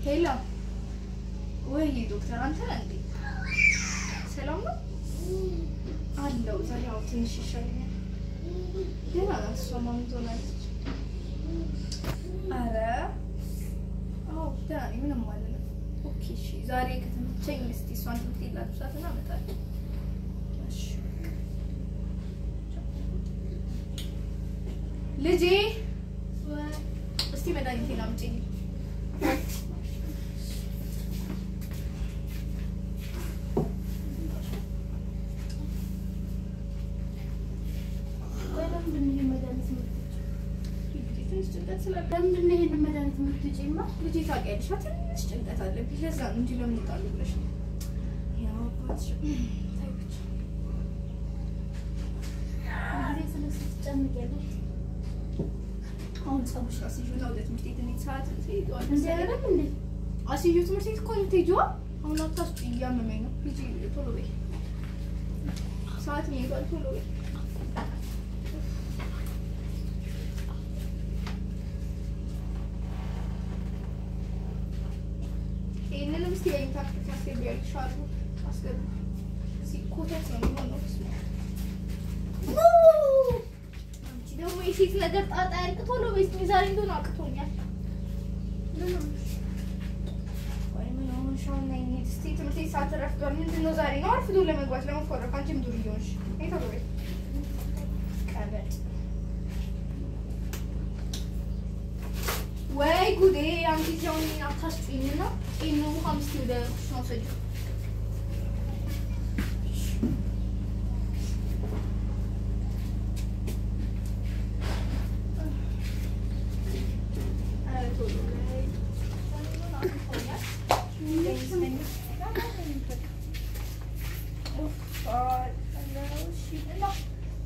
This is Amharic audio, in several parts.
هلا وهي دكتور أنت عندي سلام الله زي عاوزين شيء يلا نسوا مامتونا أرى أو تاني من أمالنا أوكي شيء زاري كتم شيء مستي سوان تبتدي لا تسافر نعم تاني ماشي لجي استي مداني في نامتي لمن هي المدارس مرتجعة؟ لجي تاقي ليش ما تنش جنتات على بيلزان نجي لهم نطالب ليش يا باتش طيب هذه سلسلة تجمع يعني هون صابش راسي جو نودت مرتيتني ساعات تريد زين مني أسي جو مرتيت كون تيجوا هون نطاش أيام منه بيجي طلوي ساعات يقول طلوي إننا مستيقين تاكل كاسي بيال شارو أصلا سيكوتا سنون نفسه أنتي ده ما يصير لقط أتارك تولو بس ميزارين دون أكتونيا وين يوم شلون نيجي تستي تمتي ساعة الرفض من النزارين أعرف دول لما قلت لما فرق أنتي مدوريونش إيه تقولي كابت واي جودي أنتي جوني أتحس فينا إنه خمس كده شلون سجل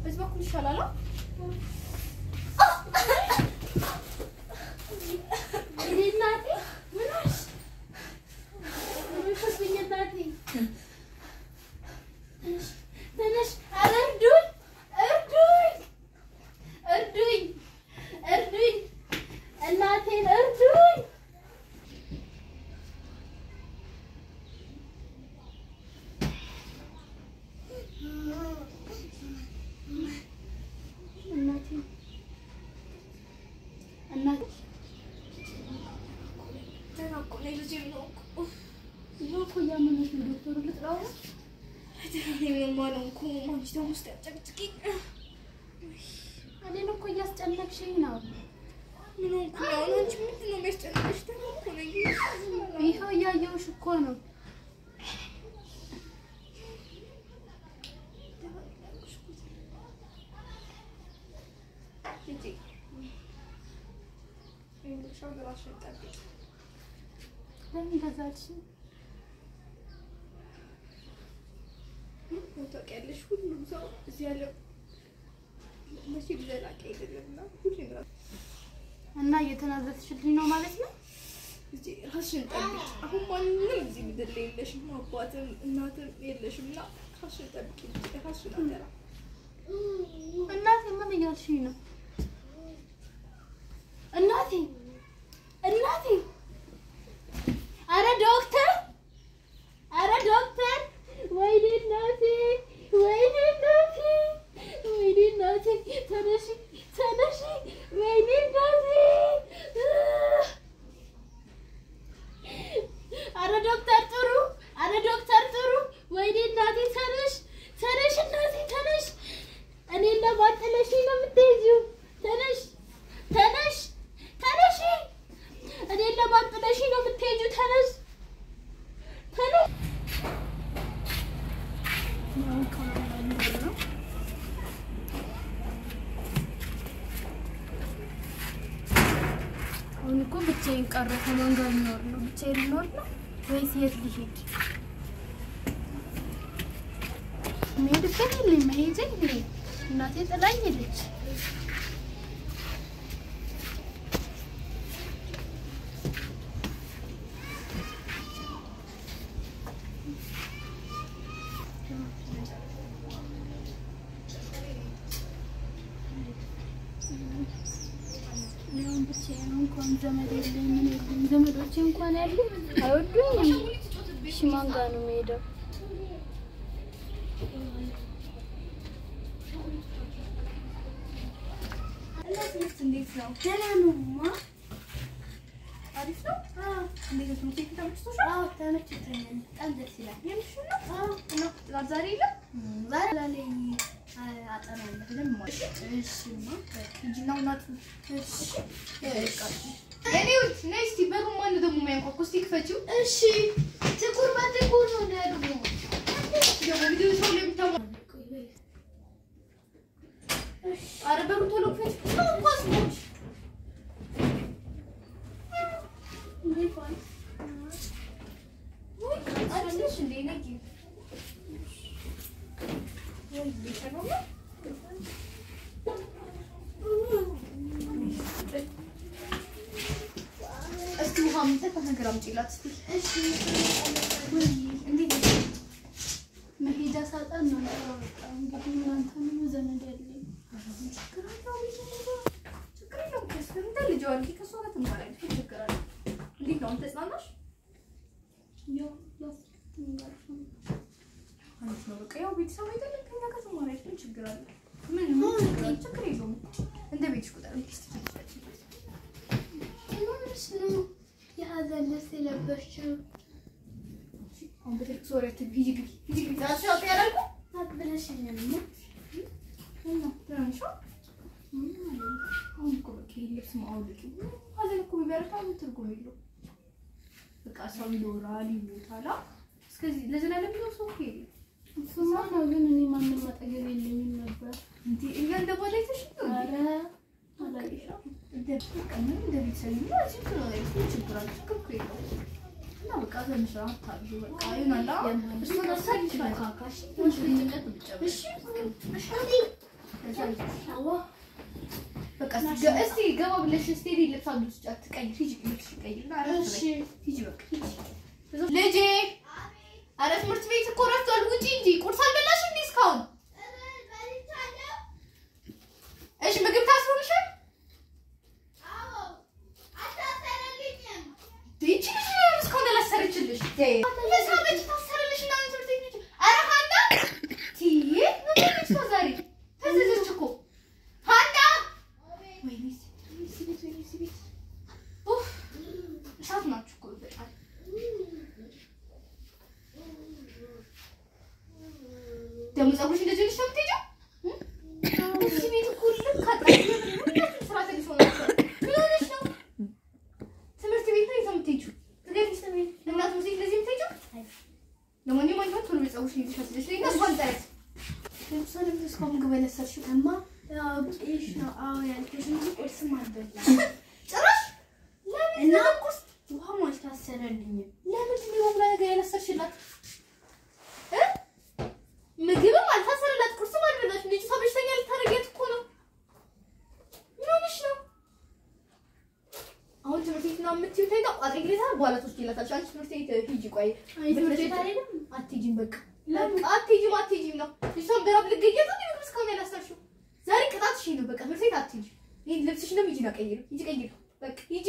بس باكل شلالة وتقلش كل مساو زياده ماشي بزلاك አይደለምና ሁሉ ነው እና እየተናዘዝሽልኝ ነው ማለት ነው እዚህ ራስሽን ጠብቂ አሁን ማንንም እዚህ ምድር ላይ የለሽም አባትም እናትም የለሽምና ራስሽን ጠብቂ ራስሽን አደራ እናቴ ምን እያልሽኝ ነው እናቴ አረ ዶክተር ወይኔ እናቴ ተነሺ ወይኔ እናቴ አረ ዶክተር ጥሩ ወይኔ እናቴ ተነሽ እናቴ ተነሽ እኔን ለማጥለሽኝ ነው የምትሄጂው ተነሽ እኔን ለማጥለሽኝ ነው የምትሄጂው ተነሽ አሁን እኮ ብቻዬን ቀረ ከማን ጋር ልኖር ነው ብቻዬን ልኖር ነው ወይስ የት ልሄድ መሄድበት የለኝ መሄጃ የለኝ እናቴ ጥላኝ ሄደች ለምን ብቻዬን እንኳን ዘመድ የለኝ ምን የለኝ ዘመዶቼ እንኳን ያሉ አይወዱኝም እሺ ማን ጋር ነው የምሄደው እንዴት ነው ደህና ነውማ አሪፍ ነው እንዴት ነው ትኬት ተመችቶሻል ተመችቶኛል በጣም ደስ ይላል የምሽው ነው ዛሬ የለም ዛሬ ላይ አጠናለሁ በደንብ ማለት እሺማ እንጂናው ናት እሺ እኔውት ነይ እስቲ በሩ ማን ደግሞ የሚያንኳኩ እስቲ ክፈቺው እሺ ጥቁር በጥቁር ነው ደግሞ ቪዲዮ ሰው ለምታማ ኧረ በሩ ቶሎ ክፈቺው እንኳን ስሞች እንዴት ነው ወይ አትልሽ እንዴ ነኝ ወይ ቢሰራው እስቲ ውሃም ተከነገር አምጪላት እስቲ እሺ ወይ እንዴት መሄጃ ሳጣን ነው በጣም እንግዲህ እናንተ ምን ዘመድ ያለኝ ችግር የለውም ከስንት ልጅ ወልቂ ከሷ ጋር ትማራለች ችግር አለ እንዴት ነው ተጽናናሽ ያው ትንጋርፈን አንተ ነው በቃ ያው ቤተሰብ አይደለም ከኛ ጋር ትማራለች ምን ችግር አለ ምን ችግር የለውም እንደ ቤትሽ ቁጥር እስቲ ነው የሀዘን ልብስ የለበሽው አሁን በተለይ ሶሪ ሂጂ ታሻው ያላልኩ አትብለሽኝም እና ትራንሾ አሁን እኮ በቃ ልብስ ማውልቂ ሀዘን እኮ ቢበረታ ምን ትርጉም የለውም በቃ ሰው ይኖራል ይሞታል እስከዚህ ለዘላለም ነው ሰው ይሄ እሱማ ነው ግን እኔ ማንም አጠገብ የለኝም ነበር እንዴ እኛ እንደባለይተሽ ኧረ አላየሽ በቃ ምን እንደቤተሰብ ነው እዚህ ነው ችግር አለ ችግር የለውም እና በቃ ትንሽ አታብዙ በቃ ይሆናል እሱ ነው ሰልፍ ካካሽ ትንሽ ልጅነት ብቻ እሺ በቃ እስቲ ገባ ብለሽ እስቲ ልብስ አድርግሽ አትቀይሪ ሂጂ ልብስ ቀይሪና እሺ ሂጂ በቃ ልጄ አረ ትምህርት ቤት እኮ ረፍቷል ውጪ እንጂ ቁርስ አልበላሽ እንዴ እስካሁን እሺ ምግብ ታስሩልሻል ይቺ ልጅ እስካሁን አላሰረችልሽ ለሳመች ታሰርልሽ እና ምን ትምህርት ቤት አረ ሃንዳ ትዬ ምን ነው ዛሬ ተዘዘች እኮ ሃንዳ ወይኔ ሲቢት ኡፍ እሳት ናችሁ እኮ በጣም ደሞ ጸጉርሽ እንደዚህ ልጅ ነው የምትሄጂው እዚህ ቤት እኮ ልክ ካጣሽ ስራ ተልሶ ነው ምን ነው ትምህርት ቤት ነው የምትሄጂው ትገቢሽ ነው እናት ሙዚክ ለዚህ የምትሄጂው ለማንኛውም አንቺ ቶሎ ጸጉርሽ ይዘሻለሽ እና እሷን ጠረት ለምሳሌ እስካሁን ምግብ ያለሰርሽው እማ እሺ ነው አዎ ያልኩሽ እንጂ ቁርስም አልበላም ጭራሽ ለምን እና ቁርስ ውሃም አልታሰረልኝም ለምንድን ነው ወብላ ነገር ያለሰርሽላት ምግብም አልታሰረላት ቁርስም አልበላሽ ልጅ ሰበሽተኛ ልታረጋት እኮ ነው ምን ሆነሽ ነው አሁን ትምህርት ቤት ነው የምትይው ታይታ ቋጥሪ ግዴታ በኋላ ትወስጂላታለሽ አንቺ ትምህርት ቤት ሂጂ ቆይ ትምህርት ቤት አይደለም አትሄጂም በቃ አትሄጂም ነው ልጅቷን በራብ ልትገያት ነው ምግብ እስካሁን ያላሰርሽው ዛሬ ቅጣትሽ ነው በቃ ትምህርት ቤት አትሄጂ ይሄን ልብስሽ ነው ሂጂና ቀይሪ ሂጂ በቃ ሂጂ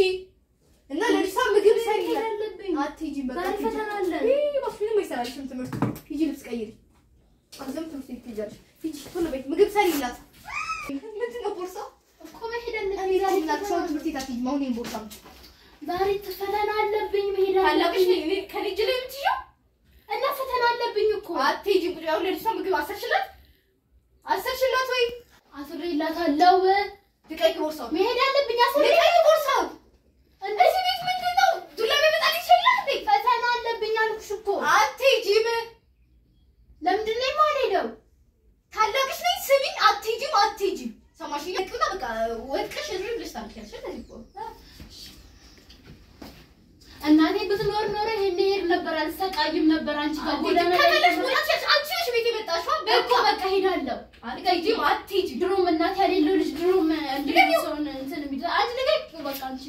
እና ለልጅቷ ምግብ ሰሪላት አትሄጂም በቃ ዛሬ ፈተና አለ ምንም አይሰራልሽም ትምህርት ሂጂ ልብስ ቀይሪ አዘም ትምህርት ቤት ትሄጃለሽ ሂጂ ቶሎ በይ ምግብ ሰሪላት ምንድን ነው ቦርሳ እኮ መሄድ አለብኝ እኔ ዛሬ እናትሻው ትምህርት ቤት አትሄጂም አሁን ይሄን ቦርሳ ዛሬ ፈተና አለብኝ መሄድ ታላቅሽ ነኝ ከልጅ ላይ የምትይው እና ፈተና አለብኝ እኮ አትሄጂም ቁጭ ያው ለልጅቷ ምግብ አሰርሽላት ወይ አስሬላታለሁ ልቀቂ ቦርሳው መሄድ አለብኝ ልቀቂ ቦርሳው እንደዚህ ቤት ምንድን ነው ዱላ በመጣል ይችላል እንዴ ፈተና አለብኝ አልኩሽ እኮ አትሄጂም ለምንድን ነው የማልሄደው ታላቅሽ ነኝ ስሚኝ አትሄጂም ሰማሽኝ ለቅና በቃ ወድቀሽ እሪ ብለሽ ታልከሽ ለዚህ እናቴ ብትኖር ኖሮ ይሄን ይሄድ ነበር አልሰቃይም ነበር አንቺ ጋር ጎዳና አንቺ ነሽ ቤት የመጣሽው በቃ ሄዳለሁ አትሄጂም ድሮም እናቴ ያሌለው ልጅ ድሮም እንደዚህ ሰውን እንትን የሚል አንቺ ነገር በቃ አንቺ